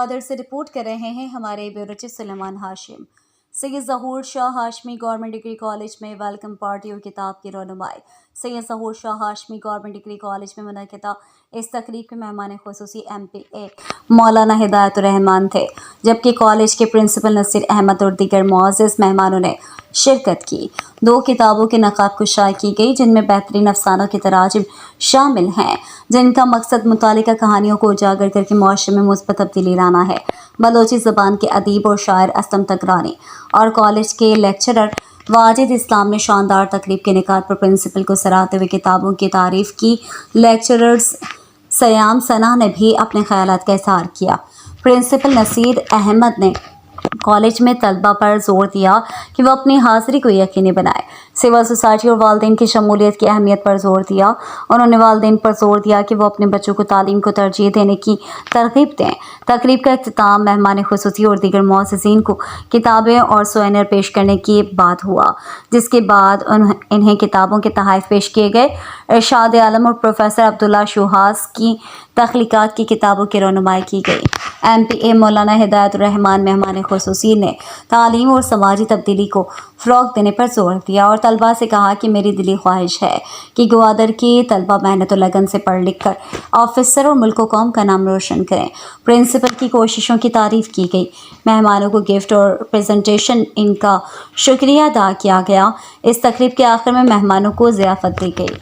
گوادر سے رپورٹ کر رہے ہیں ہمارے بیورو چیف سلیمان ہاشم۔ سید ظہور شاہ ہاشمی گورنمنٹ ڈگری کالج میں ویلکم پارٹی اور کتاب کی رونمائی۔ سید ظہور شاہ ہاشمی گورنمنٹ ڈگری کالج میں منعقدہ اس تقریب کے مہمان خصوصی MPA مولانا ہدایت الرحمان تھے، جبکہ کالج کے پرنسپل نصیر احمد اور دیگر معزز مہمانوں نے شرکت کی۔ 2 کتابوں کی نقاب کشائی کی گئی، جن میں بہترین افسانوں کے تراجم شامل ہیں، جن کا مقصد متعلقہ کہانیوں کو اجاگر کر کے معاشرے میں مثبت تبدیلی لانا ہے۔ بلوچی زبان کے ادیب اور شاعر اسلم تگرانی اور کالج کے لیکچرر واجد اسلام نے شاندار تقریب کے انعقاد پر پرنسپل کو سراہتے ہوئے کتابوں کی تعریف کی۔ لیکچررز سیام ثنا نے بھی اپنے خیالات کا اظہار کیا۔ پرنسپل نصیر احمد نے کالج میں طلبہ پر زور دیا کہ وہ اپنی حاضری کو یقینی بنائیں، سول سوسائٹی اور والدین کی شمولیت کی اہمیت پر زور دیا۔ انہوں نے والدین پر زور دیا کہ وہ اپنے بچوں کو تعلیم کو ترجیح دینے کی ترغیب دیں۔ تقریب کا اختتام مہمان خصوصی اور دیگر معززین کو کتابیں اور سووینر پیش کرنے کے بعد ہوا، جس کے بعد انہیں کتابوں کے تحائف پیش کیے گئے۔ ارشاد عالم اور پروفیسر عبداللہ شوہاس کی تخلیقات کی کتابوں کی رونمائی کی گئی۔ MPA مولانا ہدایت الرحمان مہمان خصوصی نے تعلیم اور سماجی تبدیلی کو فروغ دینے پر زور دیا اور طلباء سے کہا کہ میری دلی خواہش ہے کہ گوادر کے طلباء محنت و لگن سے پڑھ لکھ کر آفیسر اور ملک و قوم کا نام روشن کریں۔ پرنسپل کی کوششوں کی تعریف کی گئی۔ مہمانوں کو گفٹ اور پریزنٹیشن ان کا شکریہ ادا کیا گیا۔ اس تقریب کے آخر میں مہمانوں کو ضیافت دی گئی۔